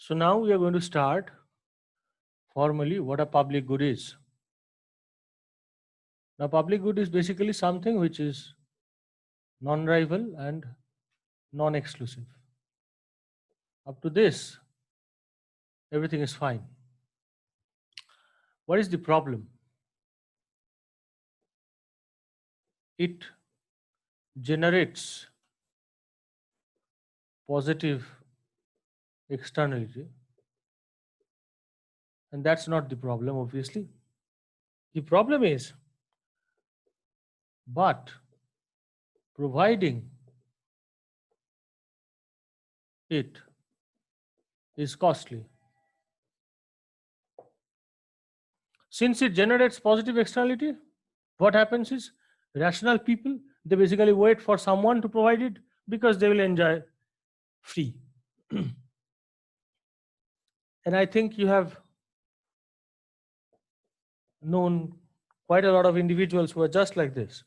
So now we are going to start formally what a public good is. Now, public good is basically something which is non-rival and non-exclusive. Up to this, everything is fine. What is the problem? It generates positive externality, and that's not the problem, obviously. The problem is, but providing it is costly. Since it generates positive externality, what happens is rational people, they basically wait for someone to provide it because they will enjoy free. And I think you have known quite a lot of individuals who are just like this.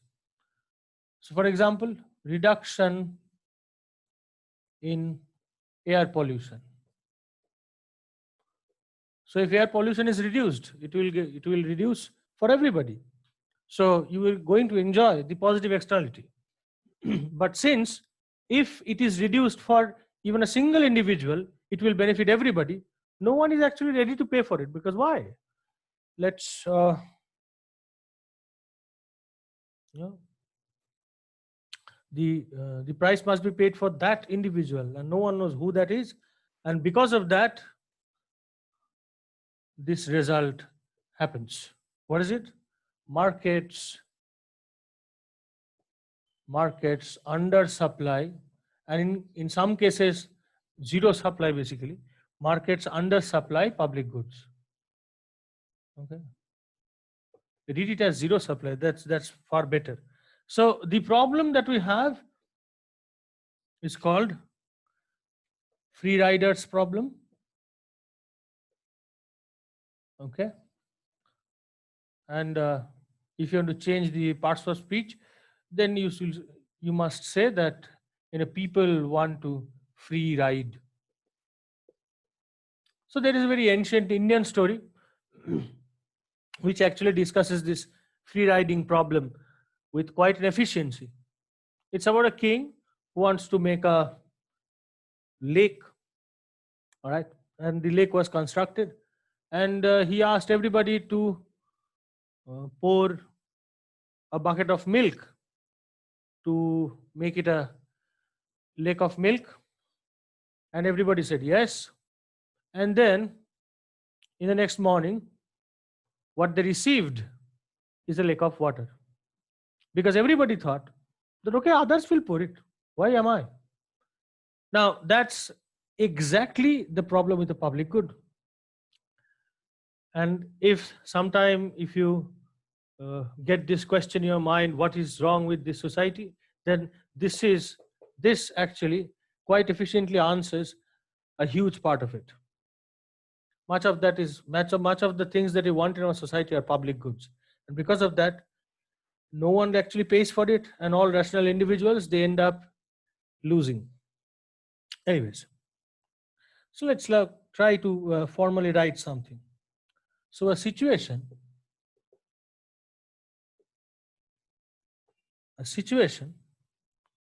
So, for example, reduction in air pollution. So, if air pollution is reduced, it will reduce for everybody. So, you are going to enjoy the positive externality. But since if it is reduced for even a single individual, it will benefit everybody. No one is actually ready to pay for it because why? Let's the price must be paid for that individual, and no one knows who that is, and because of that, this result happens. What is it? Markets under supply, and in some cases zero supply. Basically, markets under supply public goods. Okay, read it as zero supply. That's far better. So the problem that we have is called free riders problem. Okay, and if you want to change the parts of speech, then you must say that people want to free ride. So there is a very ancient Indian story which actually discusses this free riding problem with quite an efficiency. It's about a king who wants to make a lake, all right, and the lake was constructed, and he asked everybody to pour a bucket of milk to make it a lake of milk, and everybody said yes. And then in the next morning, what they received is a lake of water, because everybody thought that okay, others will pour it, why am I? Now that's exactly the problem with the public good. And if sometime if you get this question in your mind, what is wrong with this society, then this actually quite efficiently answers a huge part of it. Much of the things that we want in our society are public goods, and because of that, no one actually pays for it, and all rational individuals, they end up losing. Anyways, so let's try to formally write something. So a situation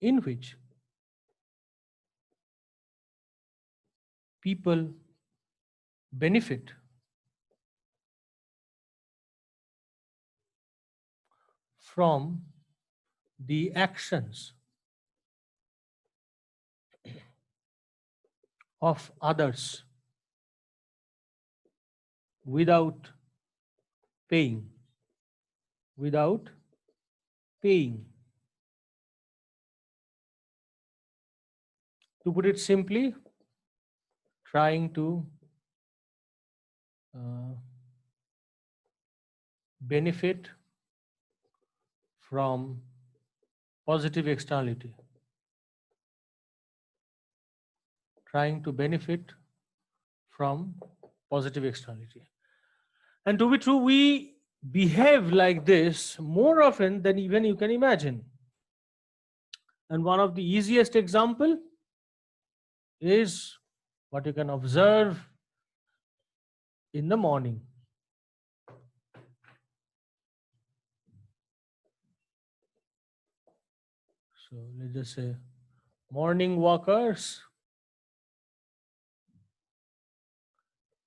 in which people benefit from the actions of others without paying. To put it simply, trying to benefit from positive externality. And to be true, we behave like this more often than even you can imagine. And one of the easiest example is what you can observe in the morning. So let's just say morning walkers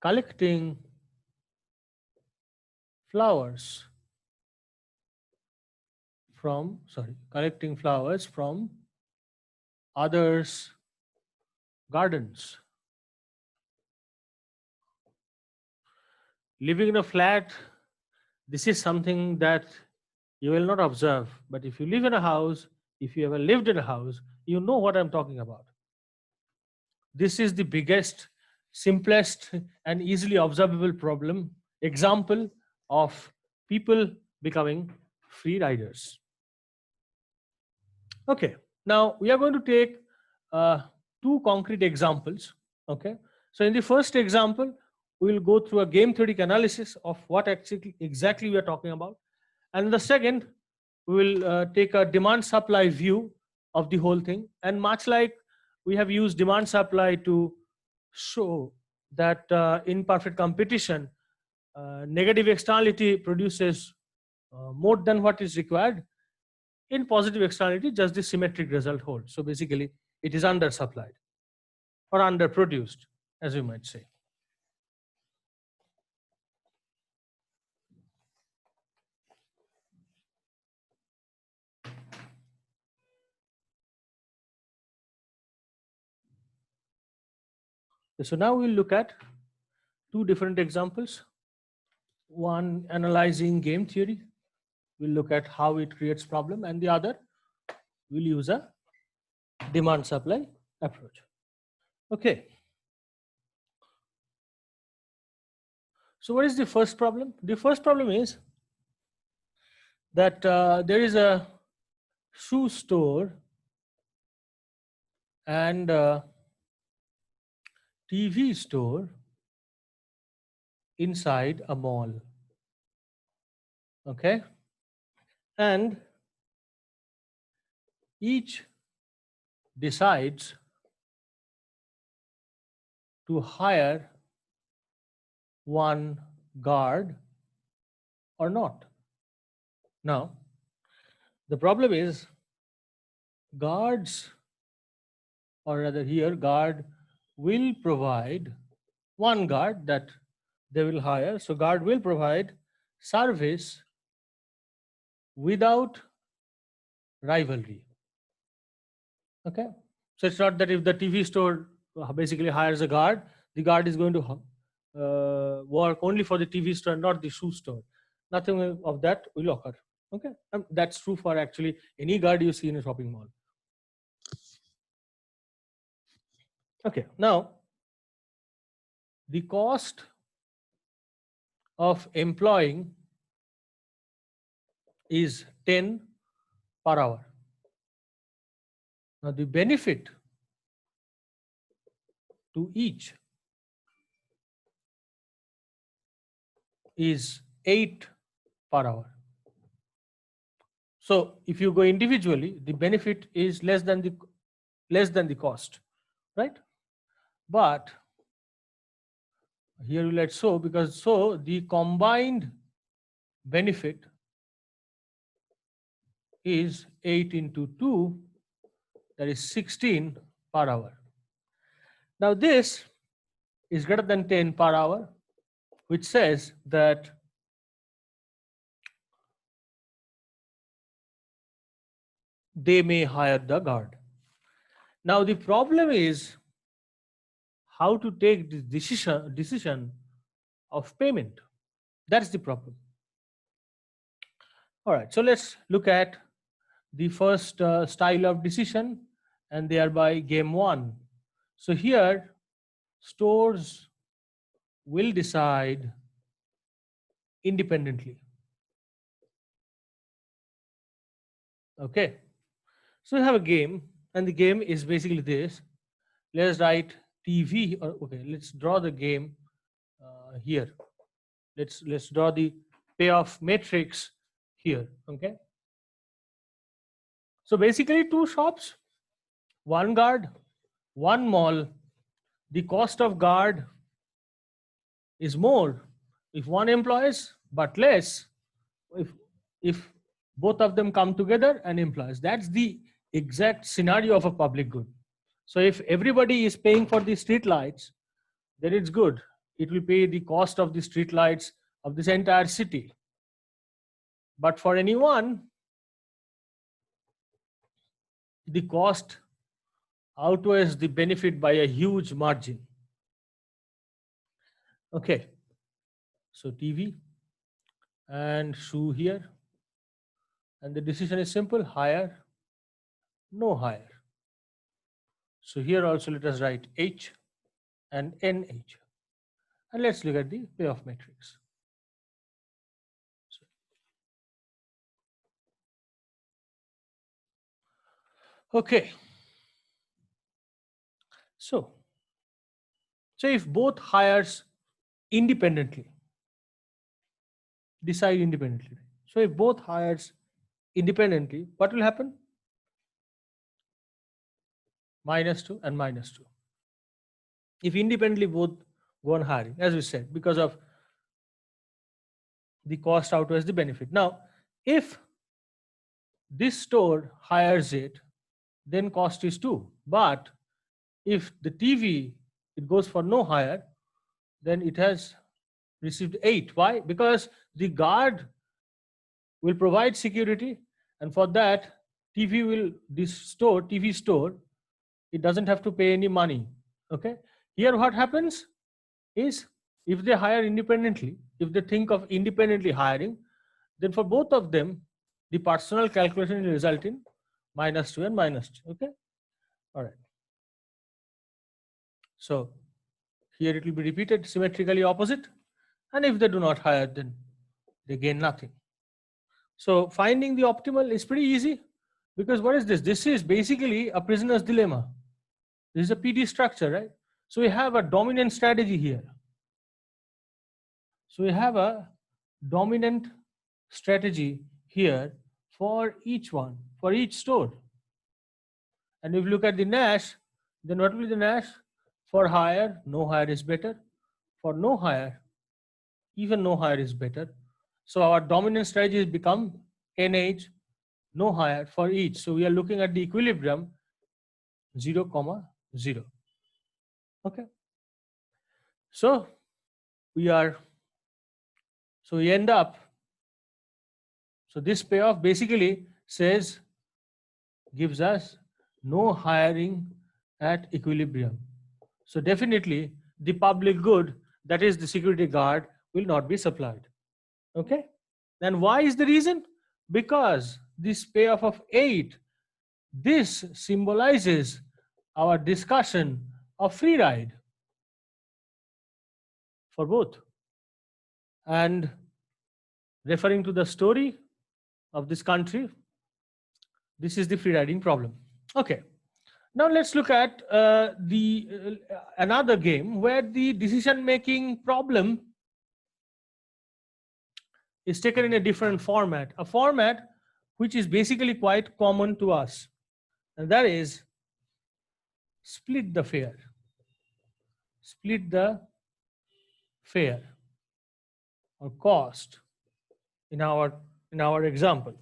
collecting flowers from others' gardens. Living in a flat, this is something that you will not observe. But if you live in a house, if you ever lived in a house, you know what I'm talking about. This is the biggest, simplest, and easily observable problem example of people becoming free riders. Okay, now we are going to take two concrete examples. Okay, so in the first example, we will go through a game theoretic analysis of what actually exactly we are talking about, and in the second, we will take a demand supply view of the whole thing. And much like we have used demand supply to show that in perfect competition, negative externality produces more than what is required. In positive externality, just the symmetric result holds. So basically, it is undersupplied or underproduced, as we might say. So now we'll look at two different examples. One analyzing game theory. We'll look at how it creates problem, and the other we'll use a demand supply approach. Okay. So what is the first problem? The first problem is that there is a shoe store and a TV store inside a mall. Okay. And each decides to hire one guard or not. Now, the problem is guards, or rather here, guard will provide one guard that they will hire. So guard will provide service without rivalry. Okay. So it's not that if the TV store basically hires a guard, the guard is going to work only for the TV store, not the shoe store. Nothing of that will occur. Okay. And that's true for actually any guard you see in a shopping mall. Okay. Now, the cost of employing is 10 per hour. Now, the benefit to each is 8 per hour. So if you go individually, the benefit is less than the cost, right? But here we let so, because so the combined benefit is 8 into 2, that is 16 per hour. Now this is greater than 10 per hour, which says that they may hire the guard. Now the problem is how to take the decision of payment. That's the problem. All right, so let's look at the first style of decision, and thereby game one. So here, stores will decide independently. Okay, so we have a game, and the game is basically this. Let's write TV, or okay, let's draw the game here. Let's draw the payoff matrix here. Okay, so basically two shops, one guard, one mall, the cost of guard is more if one employs, but less if if both of them come together and employs. That's the exact scenario of a public good. So if everybody is paying for the street lights, then it's good. It will pay the cost of the street lights of this entire city. But for anyone, the cost outweighs the benefit by a huge margin. Okay, so TV and shoe here. And the decision is simple: higher, no higher. So here also let us write H and NH. And let's look at the payoff matrix. Okay. So if both hires independently, decide independently. So if both hires independently, what will happen? -2 and -2. If independently both go on hiring, as we said, because of the cost outweighs the benefit. Now, if this store hires it, then cost is 2. But if the TV, it goes for no hire, then it has received 8. Why? Because the guard will provide security, and for that, TV store, it doesn't have to pay any money. Okay. Here what happens is, if they hire independently, if they think of independently hiring, then for both of them, the personal calculation will result in -2 and -2. Okay. All right. So here it will be repeated symmetrically opposite. And if they do not hire, then they gain nothing. So finding the optimal is pretty easy, because what is this? This is basically a prisoner's dilemma. This is a PD structure, right? So we have a dominant strategy here. So we have a dominant strategy here for each one, for each store. And if you look at the Nash, then what will be the Nash? For hire, no hire is better. For no hire, even no hire is better. So our dominant strategy has become NH, no hire for each. So we are looking at the equilibrium 0, 0. Okay. So we end up, so this payoff basically says, gives us no hiring at equilibrium. So definitely the public good, that is the security guard, will not be supplied. Okay. And why is the reason? Because this payoff of 8, this symbolizes our discussion of free ride for both. And referring to the story of this country, this is the free riding problem. Okay. Now let's look at another game where the decision-making problem is taken in a different format, a format which is basically quite common to us, and that is split the fare. Split the fare or cost in our example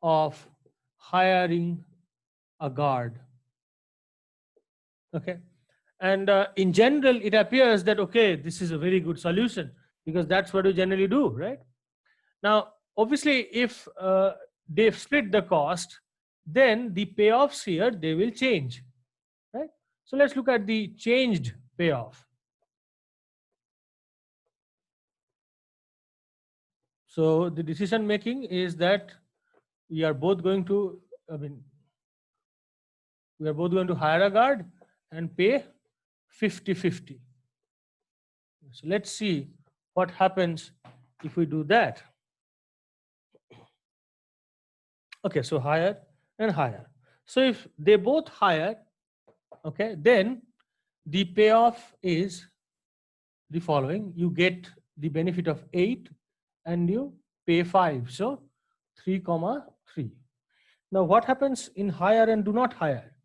of hiring a guard. Okay. And in general, it appears that, okay, this is a very good solution, because that's what we generally do, right? Now, obviously, if they split the cost, then the payoffs here, they will change, right? So let's look at the changed payoff. So the decision making is that we are both going to, we are both going to hire a guard and pay 50-50. So let's see what happens if we do that. Okay, so hire and hire. So if they both hire, okay, then the payoff is the following. You get the benefit of 8 and you pay 5. So 3, 3. Now what happens in hire and do not hire?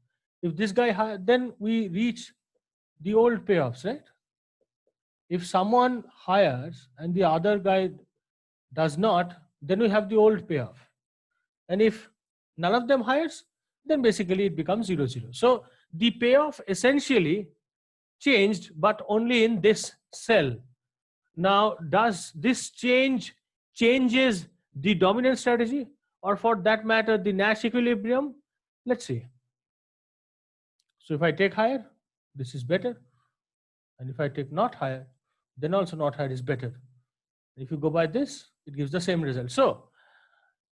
If this guy hire, then we reach the old payoffs, right? If someone hires and the other guy does not, then we have the old payoff. And if none of them hires, then basically it becomes 0, 0. So the payoff essentially changed, but only in this cell. Now, does this changes the dominant strategy, or for that matter, the Nash equilibrium? Let's see. So if I take higher, this is better. And if I take not higher, then also not higher is better. If you go by this, it gives the same result. So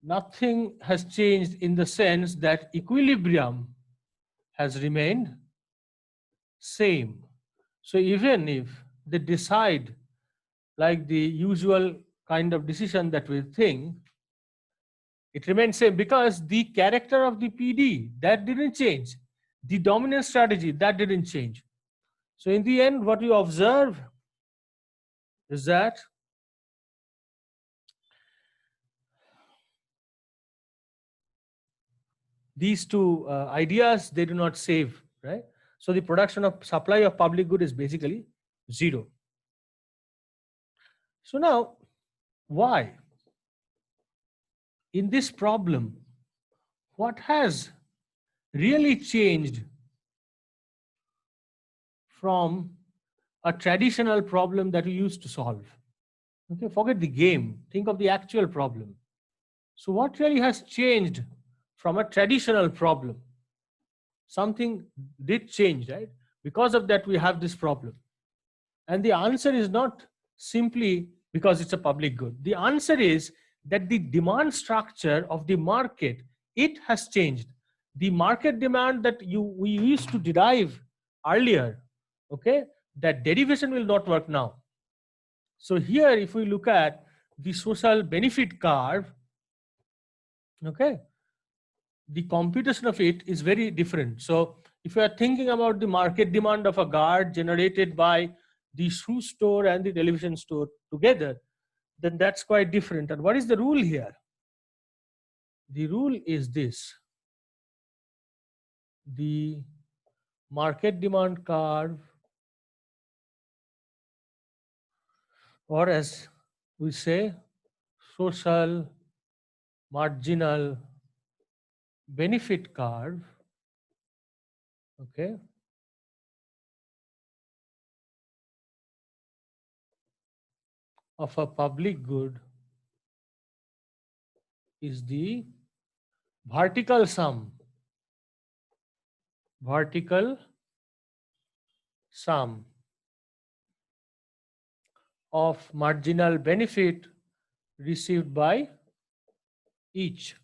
nothing has changed in the sense that equilibrium has remained same. So even if they decide like the usual kind of decision that we think, it remains same because the character of the PD, that didn't change. The dominant strategy, that didn't change. So in the end, what you observe is that these two ideas, they do not save, right? So the production of supply of public good is basically 0. So now, why? In this problem, what has really changed from a traditional problem that we used to solve? Okay, forget the game, think of the actual problem. So what really has changed from a traditional problem? Something did change, right? Because of that, we have this problem. And the answer is not simply because it's a public good. The answer is that the demand structure of the market, it has changed. The market demand that we used to derive earlier, okay, that derivation will not work now. So here, if we look at the social benefit curve, okay, the computation of it is very different. So if you are thinking about the market demand of a guard generated by the shoe store and the television store together, then that's quite different. And what is the rule here? The rule is this: the market demand curve, or as we say, social marginal benefit curve, okay, of a public good is the vertical sum of marginal benefit received by each.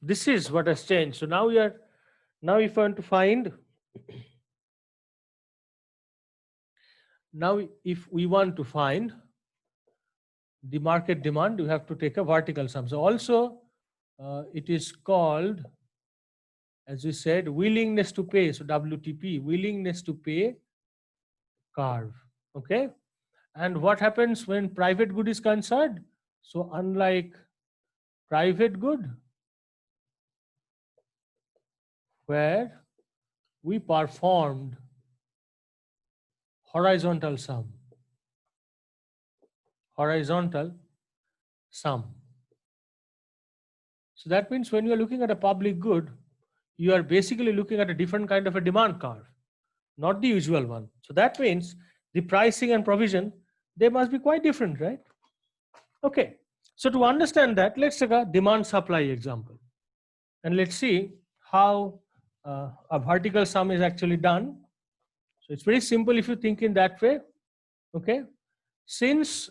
This is what has changed. So now if you want to find, now if we want to find the market demand, you have to take a vertical sum. So also it is called, as we said, willingness to pay. So WTP, willingness to pay curve. Okay. And what happens when private good is concerned? So unlike private good, where we performed horizontal sum. So that means when you are looking at a public good, you are basically looking at a different kind of a demand curve, not the usual one. So that means the pricing and provision, they must be quite different, right? Okay. So to understand that, let's take a demand supply example. And let's see how a vertical sum is actually done. So it's very simple if you think in that way. Okay. Since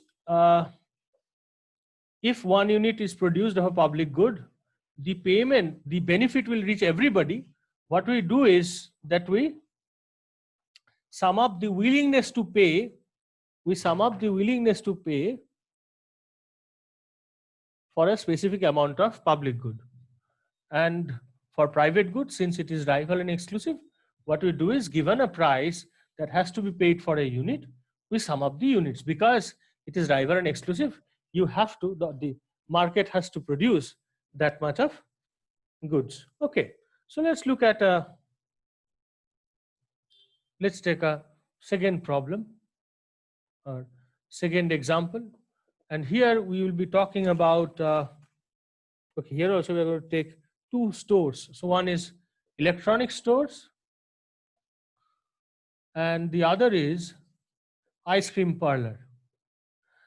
if 1 unit is produced of a public good, the benefit will reach everybody. What we do is that we sum up the willingness to pay. We sum up the willingness to pay for a specific amount of public good. And for private goods, since it is rival and exclusive, what we do is, given a price that has to be paid for a unit, we sum up the units. Because it is rival and exclusive, you have to, the market has to produce that much of goods. Okay, so let's look at let's take a second problem or second example. And here we will be talking about, okay, here also we're going to take two stores. So one is electronic stores and the other is ice cream parlor.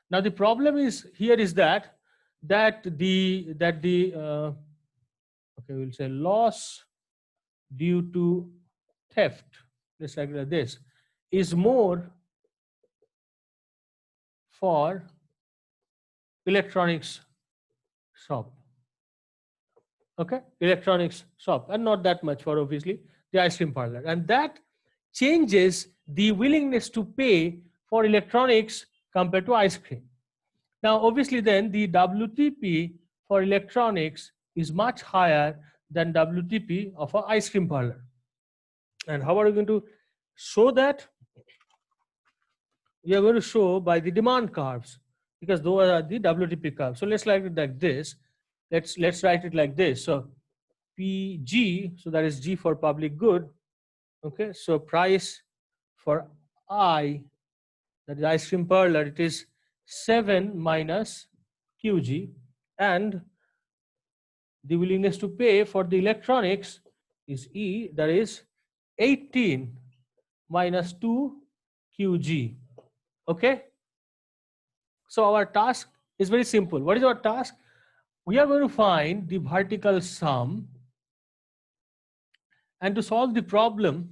Now the problem is here is that okay, we'll say loss due to theft, just like this, is more for electronics shop. Okay, electronics shop, and not that much for obviously the ice cream parlor, and that changes the willingness to pay for electronics compared to ice cream. Now obviously then the WTP for electronics is much higher than WTP of an ice cream parlor. And how are we going to show that? We are going to show by the demand curves, because those are the WTP curves. So let's write it like this. Let's write it like this. So PG, so that is G for public good. Okay, so price for I, that is ice cream parlor, it is 7 minus QG, and the willingness to pay for the electronics is E, that is 18 minus 2 QG. Okay, so our task is very simple. What is our task? We are going to find the vertical sum, and to solve the problem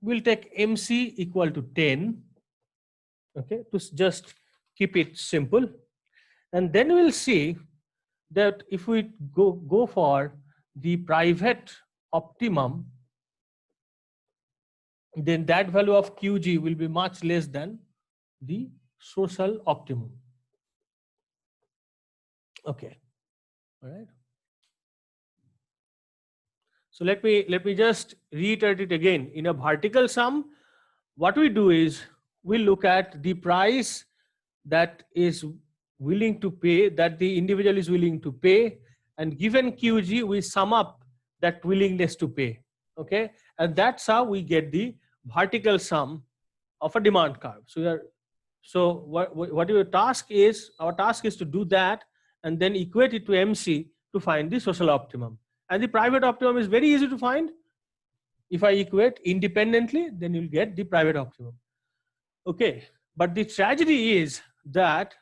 we'll take MC equal to 10. Okay, to just keep it simple, and then we'll see that if we go for the private optimum, then that value of QG will be much less than the social optimum. Okay, all right. So let me just reiterate it again. In a vertical sum, what we do is we look at the price that is willing to pay, that the individual is willing to pay, and given QG, we sum up that willingness to pay. Okay, and that's how we get the vertical sum of a demand curve. So what your task is? Our task is to do that and then equate it to MC to find the social optimum. And the private optimum is very easy to find. If I equate independently, then you'll get the private optimum. Okay, but the tragedy is that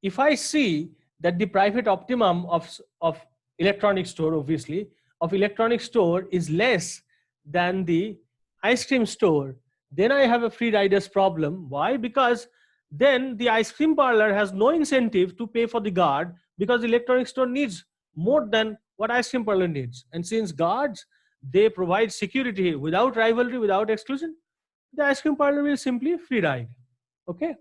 if I see that the private optimum of electronic store, obviously, of electronic store is less than the ice cream store, then I have a free riders problem. Why? Because then the ice cream parlor has no incentive to pay for the guard, because the electronic store needs more than what ice cream parlor needs. And since guards, they provide security without rivalry, without exclusion, the ice cream parlor will simply free ride. Okay.